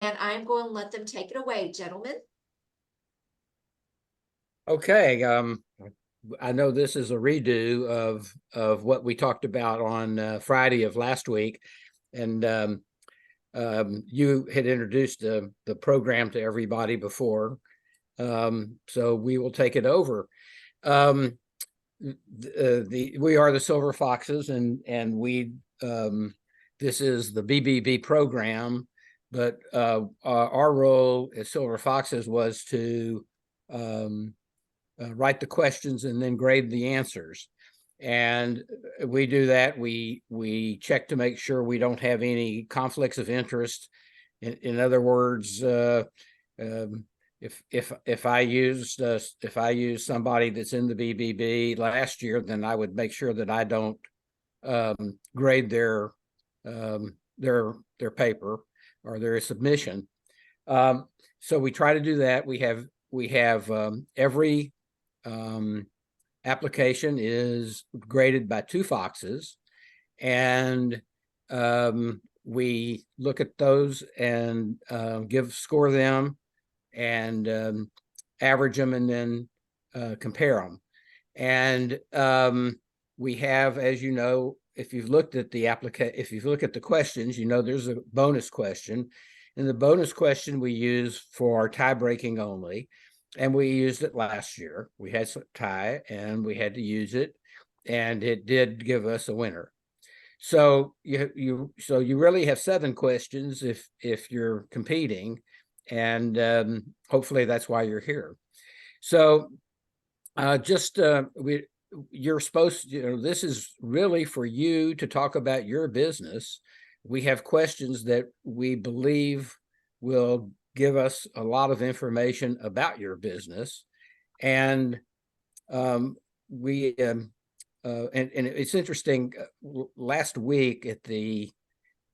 And I'm going to let them take it away, gentlemen. Okay, I know this is a redo of what we talked about on Friday of last week, and you had introduced the program to everybody before, so we will take it over. We are the Silver Foxes, and we this is the BBB program, but our role as Silver Foxes was to write the questions and then grade the answers. And we do that. We check to make sure we don't have any conflicts of interest. In other words, if I used somebody that's in the BBB last year, then I would make sure that I don't grade their paper or their submission. So we try to do that. We have every application is graded by two foxes, and we look at those and score them and average them, and then compare them. And we have, as you know, if you've looked at the if you've looked at the questions, you know there's a bonus question. And the bonus question we use for tie breaking only. And we used it last year. We had some tie and we had to use it, and it did give us a winner. So you really have 7 questions if you're competing, and hopefully that's why you're here. So you're supposed to, this is really for you to talk about your business. We have questions that we believe will give us a lot of information about your business. And it's interesting, last week at the,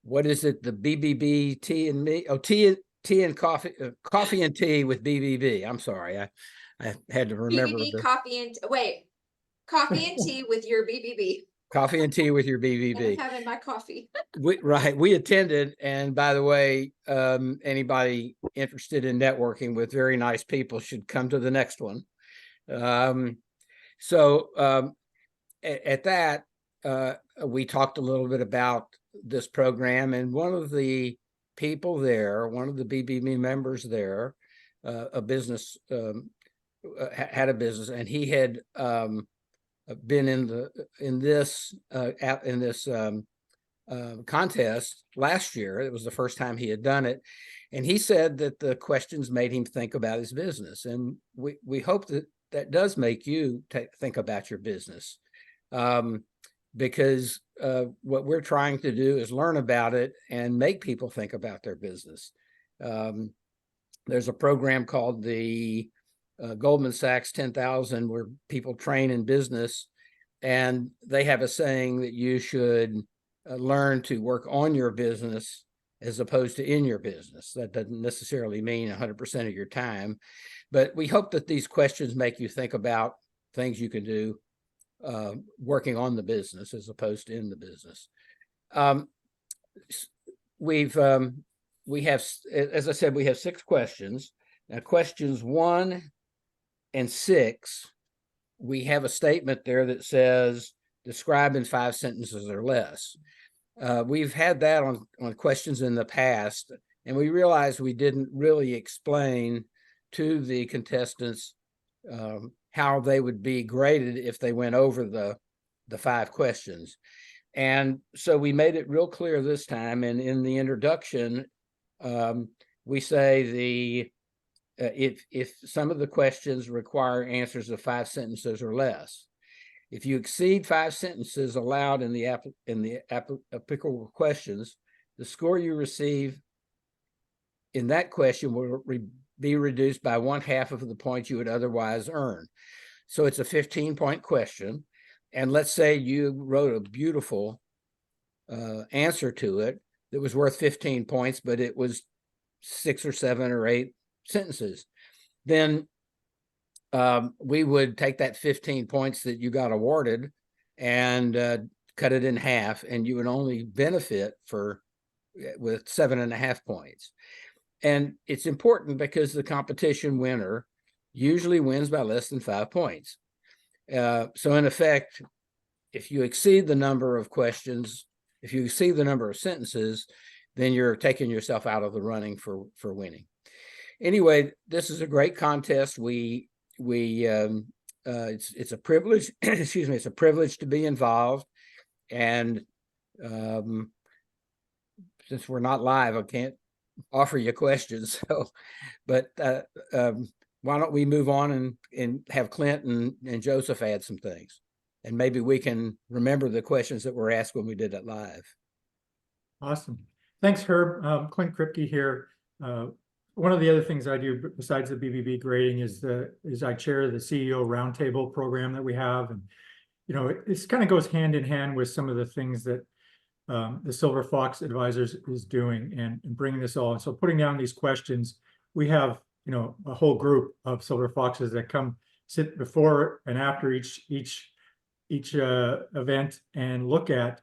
what is it, the BBB tea and me, tea and coffee, coffee and tea with BBB. I'm sorry, I had to remember BBB coffee and coffee and tea with your BBB. Coffee and tea with your I'm BBB. having my coffee. We attended, and by the way, anybody interested in networking with very nice people should come to the next one. At that, we talked a little bit about this program, and one of the people there, one of the BBB members there, a business, had a business, and he had been in this contest last year. It was the first time he had done it, and he said that the questions made him think about his business, and we hope that does make you think about your business, because what we're trying to do is learn about it and make people think about their business. There's a program called the Goldman Sachs 10,000 where people train in business, and they have a saying that you should learn to work on your business as opposed to in your business. That doesn't necessarily mean 100% of your time, but we hope that these questions make you think about things you can do working on the business as opposed to in the business. We have, as I said, we have 6 questions. Now, questions 1 and 6, we have a statement there that says, describe in 5 sentences or less. We've had that on questions in the past, and we realized we didn't really explain to the contestants how they would be graded if they went over the 5 questions. And so we made it real clear this time, and in the introduction, we say if some of the questions require answers of 5 sentences or less. If you exceed 5 sentences allowed in the applicable questions, the score you receive in that question will be reduced by 1/2 of the points you would otherwise earn. So it's a 15-point question. And let's say you wrote a beautiful answer to it that was worth 15 points, but it was 6 or 7 or 8 sentences. Then we would take that 15 points that you got awarded and cut it in half, and you would only benefit with 7.5 points. And it's important because the competition winner usually wins by less than 5 points. So in effect, if you exceed the number of questions, if you exceed the number of sentences, then you're taking yourself out of the running for winning. Anyway, this is a great contest. It's a privilege. Excuse me. It's a privilege to be involved, and since we're not live, I can't offer you questions. So, but why don't we move on and have Clint and Joseph add some things, and maybe we can remember the questions that were asked when we did it live. Awesome. Thanks, Herb. Clint Kripke here. One of the other things I do besides the BBB grading is I chair the CEO Roundtable program that we have, and it kind of goes hand in hand with some of the things that the Silver Fox Advisors is doing and bringing this all. And so putting down these questions, we have a whole group of Silver Foxes that come sit before and after each event and look at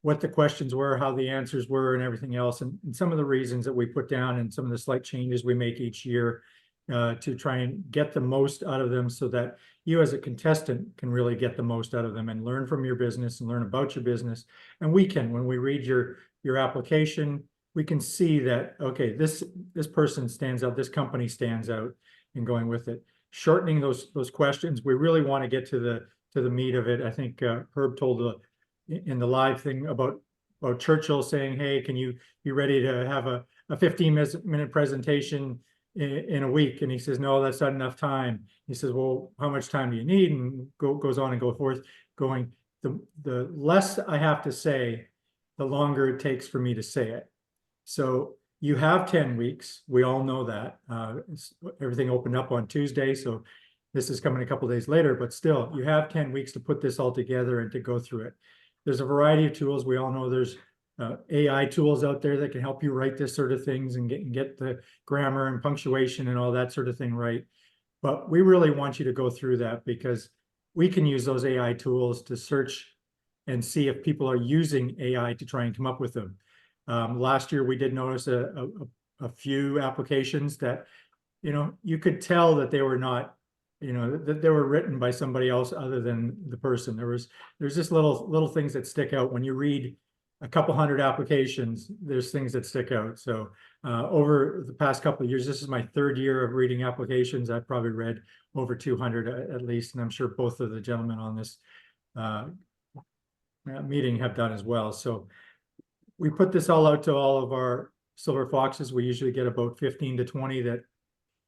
what the questions were, how the answers were, and everything else, and some of the reasons that we put down and some of the slight changes we make each year to try and get the most out of them, so that you as a contestant can really get the most out of them and learn from your business and learn about your business. And we can, when we read your application, we can see that, okay, this person stands out, this company stands out, and going with it. Shortening those questions, we really want to get to the meat of it. I think Herb told in the live thing about Churchill saying, hey, can you be ready to have a 15-minute presentation in a week? And he says, no, that's not enough time. He says, well, how much time do you need? And goes on and go forth, going, the less I have to say, the longer it takes for me to say it. So you have 10 weeks. We all know that. Everything opened up on Tuesday, so this is coming a couple of days later, but still, you have 10 weeks to put this all together and to go through it. There's a variety of tools. We all know there's AI tools out there that can help you write this sort of things and get the grammar and punctuation and all that sort of thing right. But we really want you to go through that, because we can use those AI tools to search and see if people are using AI to try and come up with them. Last year, we did notice a few applications that, you could tell that they were not, that they were written by somebody else other than the person. There's just little things that stick out. When you read a couple hundred applications, there's things that stick out. So over the past couple of years, this is my third year of reading applications. I've probably read over 200 at least, and I'm sure both of the gentlemen on this meeting have done as well. So we put this all out to all of our Silver Foxes. We usually get about 15 to 20 that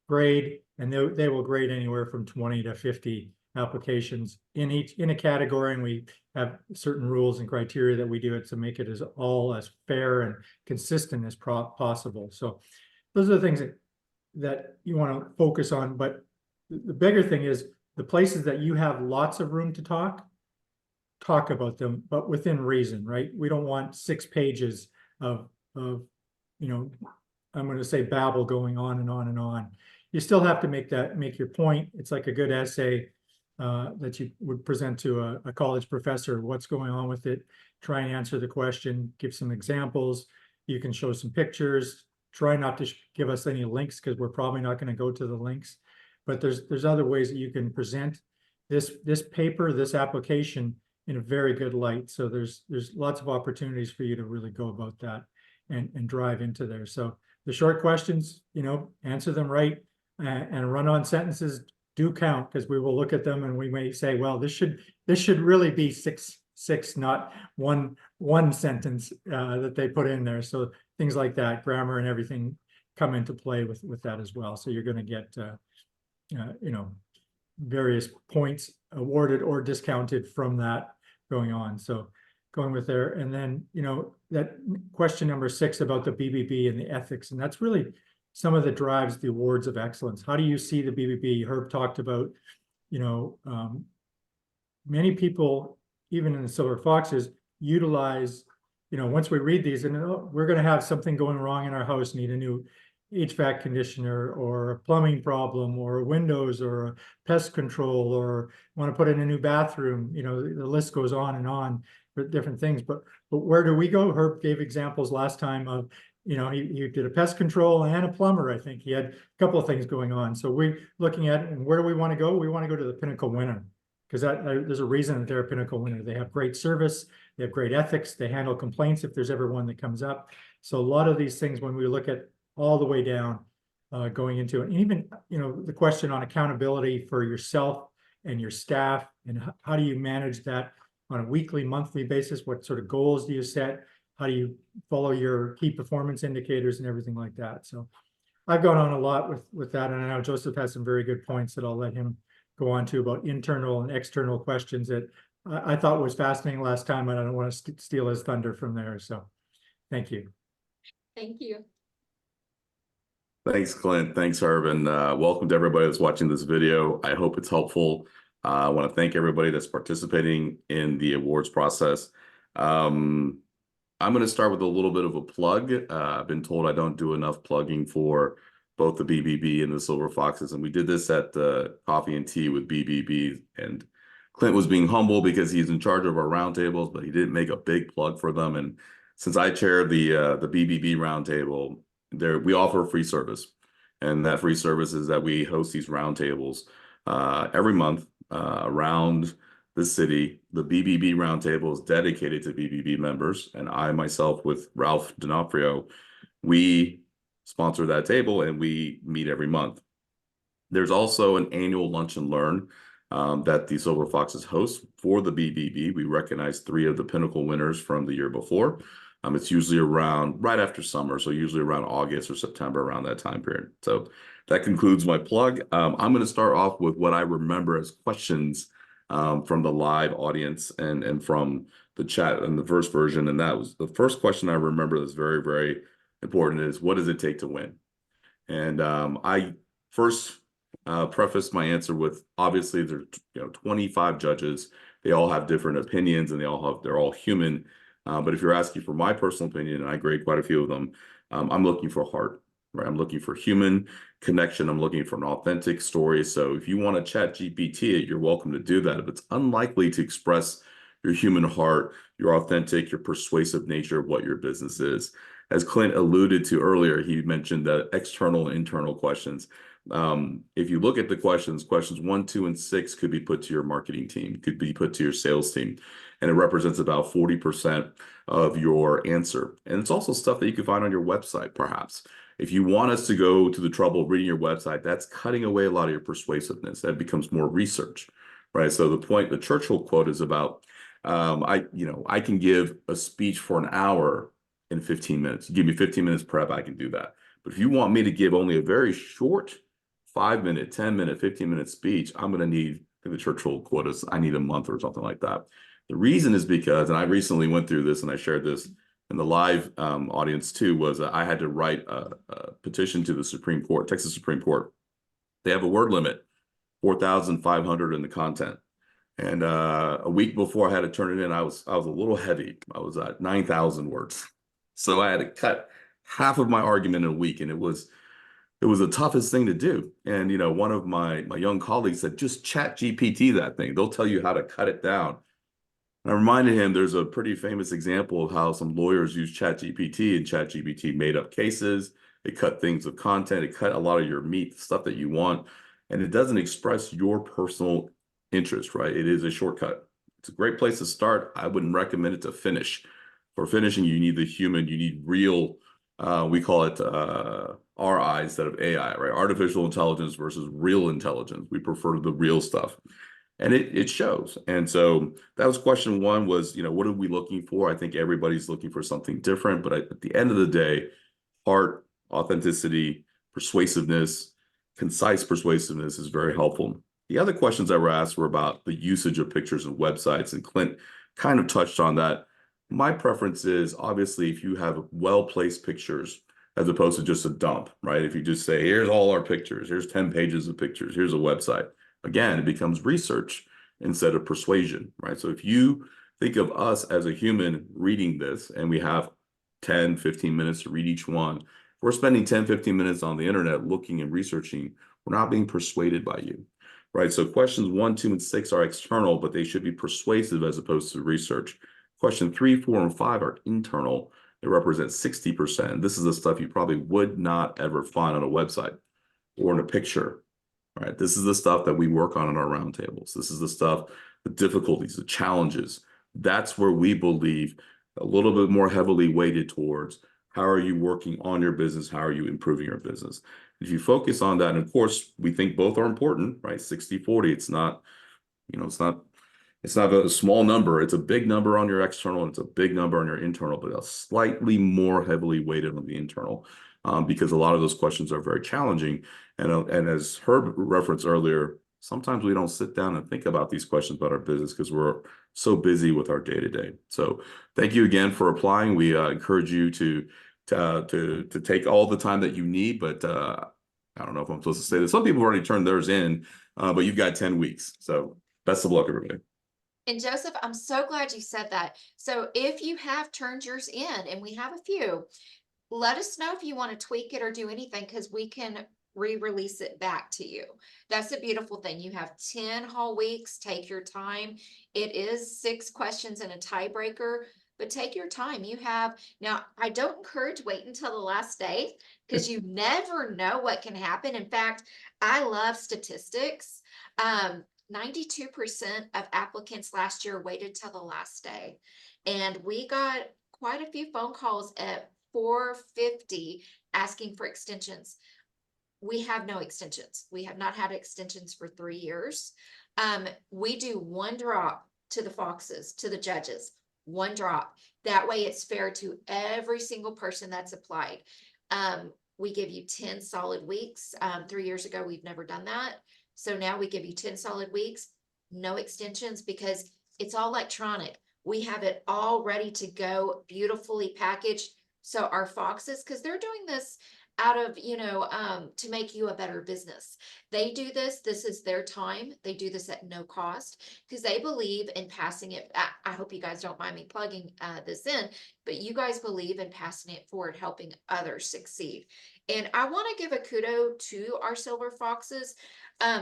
grade, and they will grade anywhere from 20 to 50 applications in a category, and we have certain rules and criteria that we do it to make it as fair and consistent as possible. So those are the things that you want to focus on. But the bigger thing is the places that you have lots of room to talk about them, but within reason, right? We don't want 6 pages of I'm going to say babble going on and on and on. You still have to make your point. It's like a good essay that you would present to a college professor. What's going on with it? Try and answer the question, give some examples. You can show some pictures. Try not to give us any links, because we're probably not going to go to the links. But there's other ways that you can present this paper, this application in a very good light. So there's lots of opportunities for you to really go about that and drive into there. So the short questions, answer them right, and run-on sentences do count, because we will look at them and we may say, well, this should really be six, not one sentence that they put in there. So things like that, grammar and everything come into play with that as well. So you're going to get various points awarded or discounted from that going on. So going with there, and then that question number 6 about the BBB and the ethics, and that's really some of the drives the awards of excellence. How do you see the BBB? Herb talked about, many people, even in the Silver Foxes, utilize, once we read these, and we're going to have something going wrong in our house, need a new HVAC conditioner, or a plumbing problem, or windows, or a pest control, or want to put in a new bathroom. The list goes on and on for different things. But where do we go? Herb gave examples last time of you know, he did a pest control and a plumber, I think. He had a couple of things going on. So we're looking at, and where do we want to go? We want to go to the Pinnacle winner, because there's a reason that they're a Pinnacle winner. They have great service, they have great ethics, they handle complaints if there's ever one that comes up. So a lot of these things, when we look at all the way down, going into it, and even, you know, the question on accountability for yourself and your staff, and how do you manage that on a weekly, monthly basis? What sort of goals do you set? How do you follow your key performance indicators and everything like that? So I've gone on a lot with that, and I know Joseph has some very good points that I'll let him go on to about internal and external questions that I thought was fascinating last time, and I don't want to steal his thunder from there. So thank you. Thank you. Thanks, Clint. Thanks, Herb. And welcome to everybody that's watching this video. I hope it's helpful. I want to thank everybody that's participating in the awards process. I'm going to start with a little bit of a plug. I've been told I don't do enough plugging for both the BBB and the Silver Foxes. And we did this at the Coffee and Tea with BBB. And Clint was being humble because he's in charge of our roundtables, but he didn't make a big plug for them. And since I chair the BBB roundtable, we offer a free service, and that free service is that we host these roundtables every month around the city. The BBB roundtable is dedicated to BBB members, and I myself with Ralph D'Onofrio, we sponsor that table and we meet every month. There's also an annual lunch and learn that the Silver Foxes host for the BBB. We recognize 3 of the Pinnacle winners from the year before. It's usually around right after summer, so usually around August or September, around that time period. So that concludes my plug. I'm going to start off with what I remember as questions from the live audience and from the chat in the first version. And that was the first question I remember that's very, very important is, what does it take to win? And I first prefaced my answer with, obviously there's 25 judges. They all have different opinions and they're all human. But if you're asking for my personal opinion, and I grade quite a few of them, I'm looking for heart, right? I'm looking for human connection. I'm looking for an authentic story. So if you want to chat GPT it, you're welcome to do that. If it's unlikely to express your human heart, your authentic, your persuasive nature of what your business is. As Clint alluded to earlier, he mentioned that external and internal questions. If you look at the questions 1, 2, and 6 could be put to your marketing team, could be put to your sales team, and it represents about 40% of your answer. And it's also stuff that you can find on your website, perhaps. If you want us to go to the trouble of reading your website, that's cutting away a lot of your persuasiveness. That becomes more research, right? So the Churchill quote is about, I can give a speech for an hour in 15 minutes. You give me 15 minutes prep, I can do that. But if you want me to give only a very short 5-minute, 10-minute, 15-minute speech, I'm going to need, the Churchill quote is, I need a month or something like that. The reason is because, and I recently went through this and I shared this in the live audience too, was I had to write a petition to the Supreme Court, Texas Supreme Court. They have a word limit, 4,500 in the content. And a week before I had to turn it in, I was a little heavy. I was at 9,000 words. So I had to cut half of my argument in a week, and it was the toughest thing to do. And one of my young colleagues said, just chat GPT that thing. They'll tell you how to cut it down. And I reminded him there's a pretty famous example of how some lawyers use ChatGPT, and ChatGPT made up cases. It cut things with content. It cut a lot of your meat, stuff that you want. And it doesn't express your personal interest, right? It is a shortcut. It's a great place to start. I wouldn't recommend it to finish. For finishing, you need the human. You need real, we call it RI instead of AI, right? Artificial intelligence versus real intelligence. We prefer the real stuff. And it shows. And so that was question 1 was, what are we looking for? I think everybody's looking for something different. But at the end of the day, heart, authenticity, persuasiveness, concise persuasiveness is very helpful. The other questions that were asked were about the usage of pictures and websites. And Clint kind of touched on that. My preference is, obviously, if you have well-placed pictures, as opposed to just a dump, right? If you just say, here's all our pictures, here's 10 pages of pictures, here's a website. Again, it becomes research instead of persuasion, right? So if you think of us as a human reading this, and we have 10, 15 minutes to read each one, we're spending 10, 15 minutes on the internet looking and researching, we're not being persuaded by you, right? So questions 1, 2, and 6 are external, but they should be persuasive as opposed to research. Question 3, 4, and 5 are internal. It represents 60%. This is the stuff you probably would not ever find on a website or in a picture, right? This is the stuff that we work on in our roundtables. This is the stuff, the difficulties, the challenges. That's where we believe a little bit more heavily weighted towards how are you working on your business? How are you improving your business? If you focus on that, and of course, we think both are important, right? 60-40, it's not, it's not a small number. It's a big number on your external and it's a big number on your internal, but a slightly more heavily weighted on the internal because a lot of those questions are very challenging. And as Herb referenced earlier, sometimes we don't sit down and think about these questions about our business because we're so busy with our day-to-day. So thank you again for applying. We encourage you to take all the time that you need, but I don't know if I'm supposed to say this. Some people have already turned theirs in, but you've got 10 weeks. So best of luck, everybody. And Joseph, I'm so glad you said that. So if you have turned yours in, and we have a few, let us know if you want to tweak it or do anything, because we can re-release it back to you. That's a beautiful thing. You have 10 whole weeks. Take your time. It is 6 questions and a tiebreaker, but take your time. You have, now I don't encourage waiting until the last day because you never know what can happen. In fact, I love statistics. 92% of applicants last year waited till the last day. And we got quite a few phone calls at 4:50 asking for extensions. We have no extensions. We have not had extensions for 3 years. We do 1 drop to the Foxes, to the judges, 1 drop. That way it's fair to every single person that's applied. We give you 10 solid weeks. 3 years ago, we've never done that. So now we give you 10 solid weeks, no extensions, because it's all electronic. We have it all ready to go, beautifully packaged. So our Foxes, because they're doing this out of, to make you a better business. They do this. This is their time. They do this at no cost because they believe in passing it. I hope you guys don't mind me plugging this in, but you guys believe in passing it forward, helping others succeed. And I want to give a kudo to our Silver Foxes.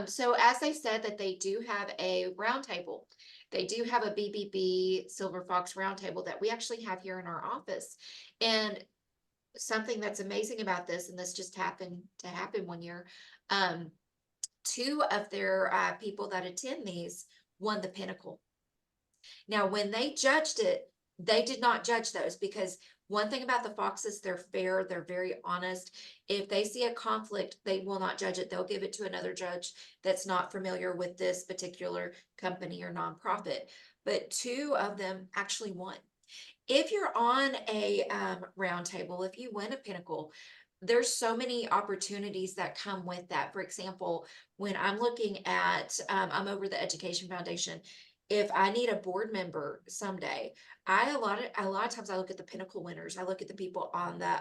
So as I said, that they do have a roundtable. They do have a BBB Silver Fox roundtable that we actually have here in our office. And something that's amazing about this, and this just happened to happen one year, 2 of their people that attend these won the Pinnacle. Now, when they judged it, they did not judge those because one thing about the Foxes, they're fair, they're very honest. If they see a conflict, they will not judge it. They'll give it to another judge that's not familiar with this particular company or nonprofit. But 2 of them actually won. If you're on a roundtable, if you win a Pinnacle, there's so many opportunities that come with that. For example, when I'm looking at, I'm over the Education Foundation. If I need a board member someday, a lot of times I look at the Pinnacle winners. I look at the people on the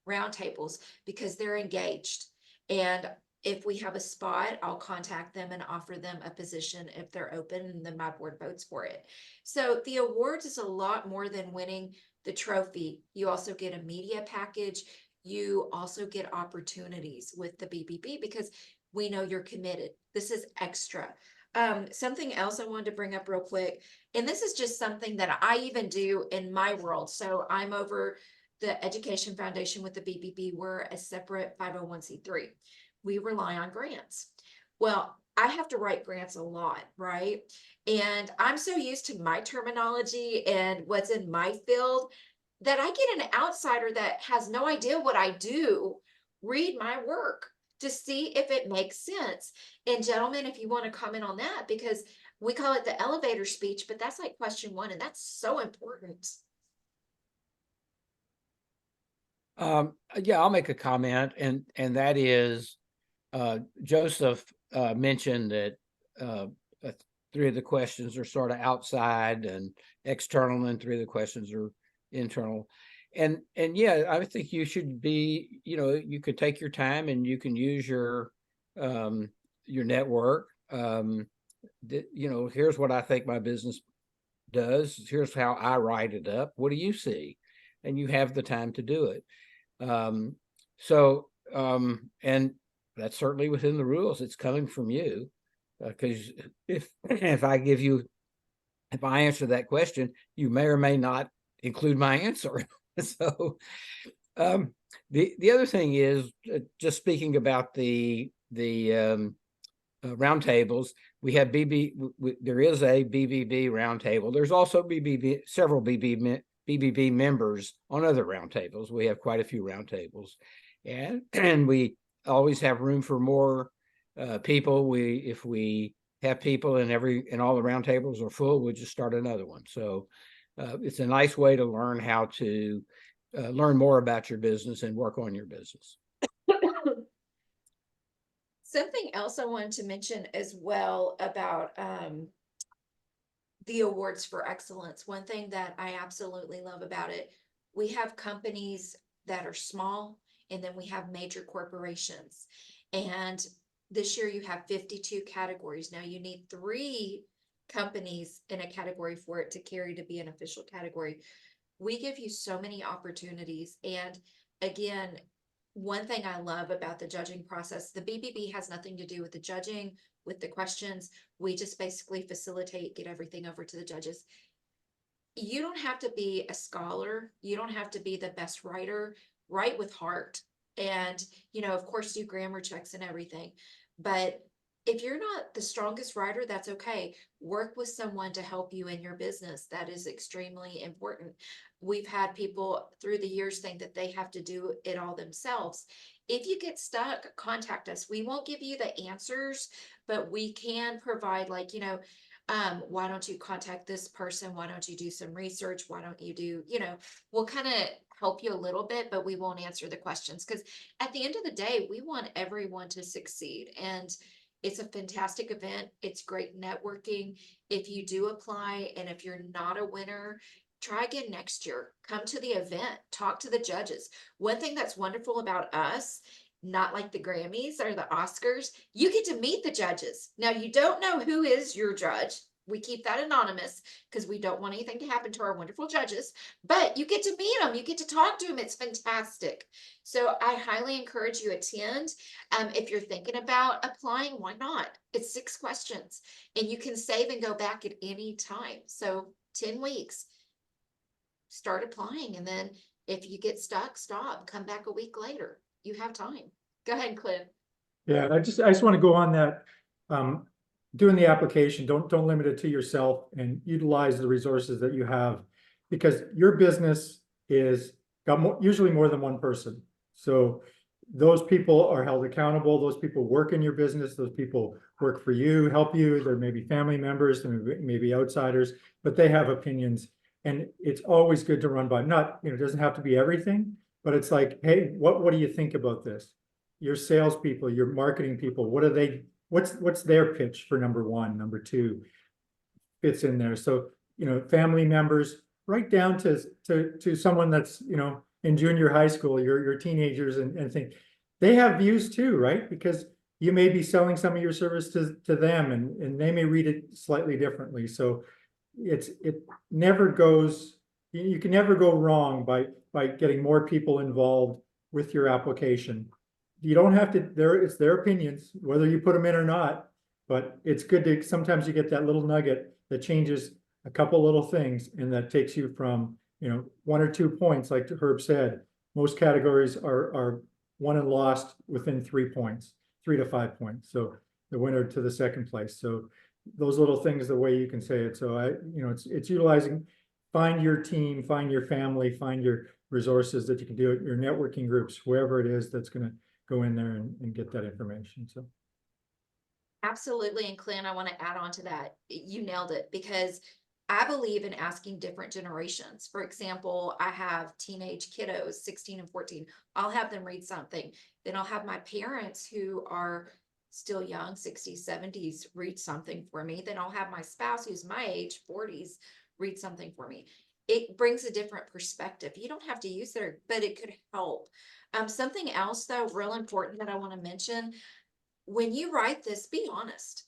roundtables because they're engaged. And if we have a spot, I'll contact them and offer them a position if they're open, and then my board votes for it. So the awards is a lot more than winning the trophy. You also get a media package. You also get opportunities with the BBB because we know you're committed. This is extra. Something else I wanted to bring up real quick, and this is just something that I even do in my world. So I'm over the Education Foundation with the BBB. We're a separate 501c3. We rely on grants. Well, I have to write grants a lot, right? And I'm so used to my terminology and what's in my field that I get an outsider that has no idea what I do read my work to see if it makes sense. And gentlemen, if you want to comment on that, because we call it the elevator speech, but that's like question 1, and that's so important. Yeah, I'll make a comment, and that is, Joseph mentioned that 3 of the questions are sort of outside and external, and 3 of the questions are internal. And yeah, I think you should be, you could take your time and you can use your network. Here's what I think my business does. Here's how I write it up. What do you see? And you have the time to do it. And that's certainly within the rules. It's coming from you, because if I answer that question, you may or may not include my answer. So, the other thing is, just speaking about the roundtables, we have there is a BBB roundtable. There's also several BBB members on other roundtables. We have quite a few roundtables, and we always have room for more people. If we have people and all the roundtables are full, we'll just start another one. So it's a nice way to learn how to learn more about your business and work on your business. Something else I wanted to mention as well about the awards for excellence. One thing that I absolutely love about it, we have companies that are small, and then we have major corporations. And this year you have 52 categories. Now you need 3 companies in a category for it to carry to be an official category. We give you so many opportunities. And again, one thing I love about the judging process, the BBB has nothing to do with the judging, with the questions. We just basically facilitate, get everything over to the judges. You don't have to be a scholar. You don't have to be the best writer. Write with heart. And, of course, do grammar checks and everything. But if you're not the strongest writer, that's okay. Work with someone to help you in your business. That is extremely important. We've had people through the years think that they have to do it all themselves. If you get stuck, contact us. We won't give you the answers, but we can provide, why don't you contact this person? Why don't you do some research? Why don't you do, we'll kind of help you a little bit, but we won't answer the questions, because at the end of the day, we want everyone to succeed. And it's a fantastic event. It's great networking. If you do apply, and if you're not a winner, try again next year. Come to the event, talk to the judges. One thing that's wonderful about us, not like the Grammys or the Oscars, you get to meet the judges. Now, you don't know who is your judge. We keep that anonymous because we don't want anything to happen to our wonderful judges, but you get to meet them. You get to talk to them. It's fantastic. So I highly encourage you attend. If you're thinking about applying, why not? It's 6 questions, and you can save and go back at any time. So 10 weeks, start applying. And then if you get stuck, stop, come back a week later. You have time. Go ahead, Cliff. Yeah, I just want to go on that. Doing the application, don't limit it to yourself, and utilize the resources that you have, because your business is got usually more than one person. So those people are held accountable. Those people work in your business. Those people work for you, help you. There may be family members, there may be outsiders, but they have opinions. And it's always good to run by, not, it doesn't have to be everything, but it's like, hey, what do you think about this? Your salespeople, your marketing people, what's their pitch for number 1, number 2 fits in there. So, family members, right down to someone that's, in junior high school, your teenagers and think they have views too, right? Because you may be selling some of your service to them, and they may read it slightly differently. So it never goes, you can never go wrong by getting more people involved with your application. You don't have to, it's their opinions, whether you put them in or not, but it's good to, sometimes you get that little nugget that changes a couple little things, and that takes you from, 1 or 2 points, like Herb said. Most categories are won and lost within 3 points, 3 to 5 points. So the winner to the second place. So those little things, the way you can say it. So it's utilizing, find your team, find your family, find your resources that you can do it, your networking groups, whoever it is that's going to go in there and get that information. So Absolutely. And Clint, I want to add on to that. You nailed it, because I believe in asking different generations. For example, I have teenage kiddos, 16 and 14. I'll have them read something. Then I'll have my parents who are still young, 60s, 70s, read something for me. Then I'll have my spouse who's my age, 40s, read something for me. It brings a different perspective. You don't have to use it, but it could help. Something else, though, real important that I want to mention, when you write this, be honest.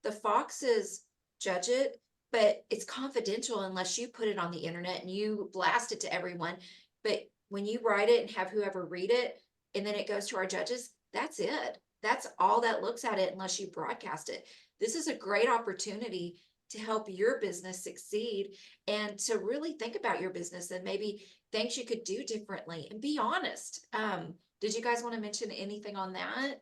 The Foxes judge it, but it's confidential unless you put it on the internet and you blast it to everyone. But when you write it and have whoever read it, and then it goes to our judges, that's it. That's all that looks at it unless you broadcast it. This is a great opportunity to help your business succeed and to really think about your business and maybe things you could do differently and be honest. Did you guys want to mention anything on that?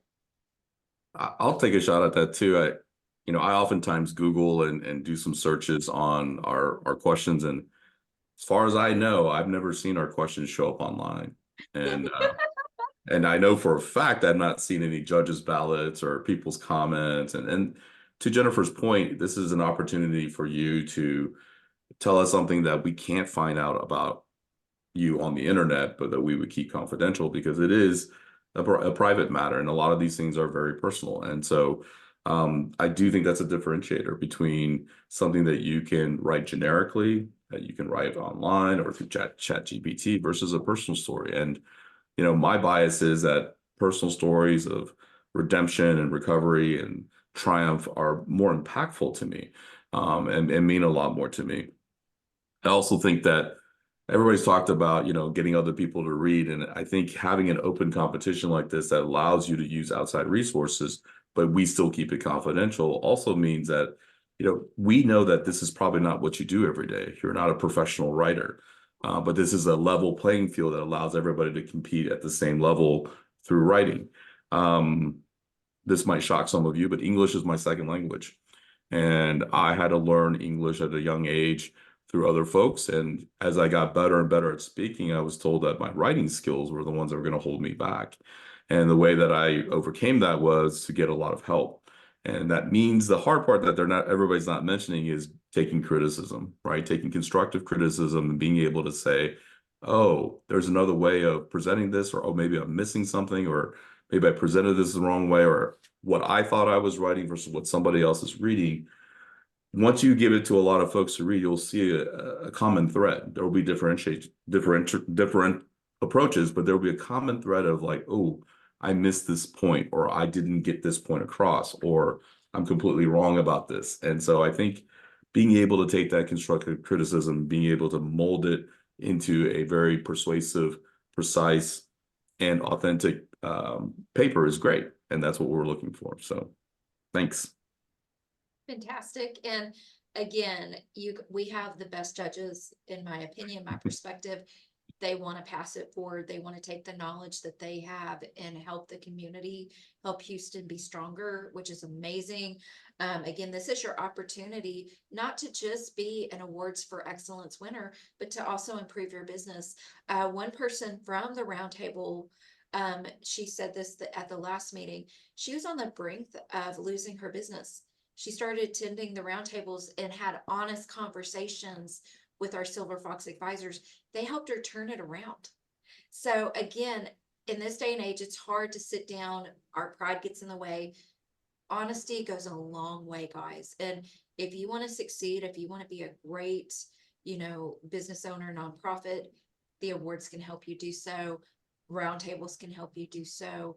I'll take a shot at that too. I oftentimes Google and do some searches on our questions, and as far as I know, I've never seen our questions show up online. And I know for a fact I've not seen any judges' ballots or people's comments. And to Jennifer's point, this is an opportunity for you to tell us something that we can't find out about you on the internet, but that we would keep confidential because it is a private matter, and a lot of these things are very personal. And so I do think that's a differentiator between something that you can write generically, that you can write online or through chat GPT versus a personal story. And my bias is that personal stories of redemption and recovery and triumph are more impactful to me, and mean a lot more to me. I also think that everybody's talked about, getting other people to read. And I think having an open competition like this that allows you to use outside resources, but we still keep it confidential, also means that, we know that this is probably not what you do every day. You're not a professional writer, but this is a level playing field that allows everybody to compete at the same level through writing. This might shock some of you, but English is my second language. And I had to learn English at a young age through other folks. And as I got better and better at speaking, I was told that my writing skills were the ones that were going to hold me back. And the way that I overcame that was to get a lot of help. And that means the hard part that everybody's not mentioning is taking criticism, right? Taking constructive criticism and being able to say, oh, there's another way of presenting this, or, oh, maybe I'm missing something, or maybe I presented this the wrong way, or what I thought I was writing versus what somebody else is reading. Once you give it to a lot of folks to read, you'll see a common thread. There will be different approaches, but there will be a common thread of like, oh, I missed this point, or I didn't get this point across, or I'm completely wrong about this. And so I think being able to take that constructive criticism, being able to mold it into a very persuasive, precise, and authentic paper is great. And that's what we're looking for. So thanks. Fantastic. And again, we have the best judges, in my opinion, my perspective. They want to pass it forward. They want to take the knowledge that they have and help the community, help Houston be stronger, which is amazing. Again, this is your opportunity not to just be an awards for excellence winner, but to also improve your business. One person from the roundtable, she said this at the last meeting. She was on the brink of losing her business. She started attending the roundtables and had honest conversations with our Silver Fox advisors. They helped her turn it around. So again, in this day and age, it's hard to sit down. Our pride gets in the way. Honesty goes a long way, guys. And if you want to succeed, if you want to be a great, business owner, nonprofit, the awards can help you do so. Roundtables can help you do so.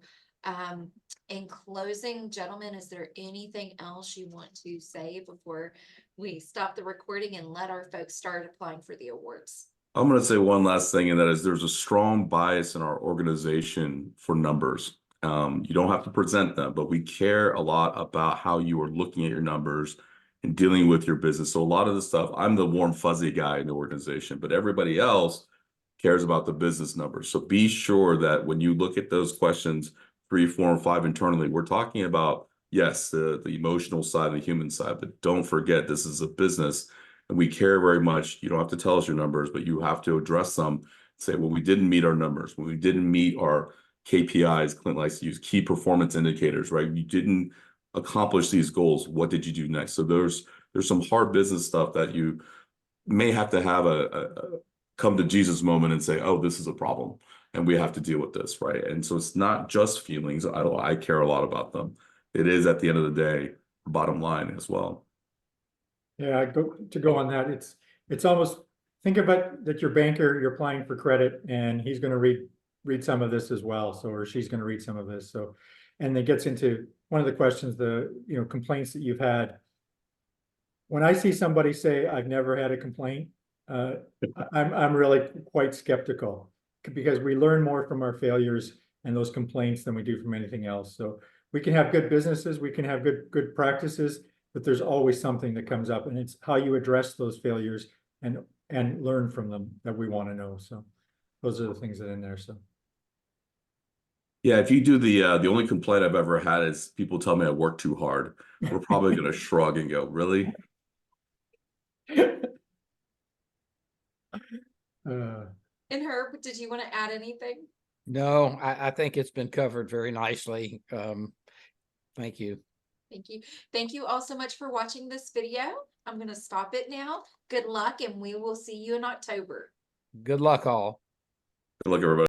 In closing, gentlemen, is there anything else you want to say before we stop the recording and let our folks start applying for the awards? I'm going to say one last thing, and that is there's a strong bias in our organization for numbers. You don't have to present them, but we care a lot about how you are looking at your numbers and dealing with your business. So a lot of the stuff, I'm the warm fuzzy guy in the organization, but everybody else cares about the business numbers. So be sure that when you look at those questions, 3, 4, and 5 internally, we're talking about, yes, the emotional side, the human side, but don't forget this is a business and we care very much. You don't have to tell us your numbers, but you have to address them. Say, well, we didn't meet our numbers, when we didn't meet our KPIs, Clint likes to use key performance indicators, right? You didn't accomplish these goals. What did you do next? So there's some hard business stuff that you may have to have a come to Jesus moment and say, oh, this is a problem and we have to deal with this, right? And so it's not just feelings. I care a lot about them. It is, at the end of the day, bottom line as well. Yeah, to go on that, it's almost, think about that your banker, you're applying for credit and he's going to read some of this as well. So, or she's going to read some of this. So, and it gets into one of the questions, the complaints that you've had. When I see somebody say, I've never had a complaint, I'm really quite skeptical, because we learn more from our failures and those complaints than we do from anything else. So we can have good businesses, we can have good practices, but there's always something that comes up, and it's how you address those failures and learn from them that we want to know. So those are the things that are in there. So Yeah, if you do the only complaint I've ever had is people tell me I work too hard. We're probably gonna shrug and go, really? And Herb, did you want to add anything? No, I think it's been covered very nicely. Thank you. Thank you. Thank you all so much for watching this video. I'm going to stop it now. Good luck, and we will see you in October. Good luck all. Good luck, everybody.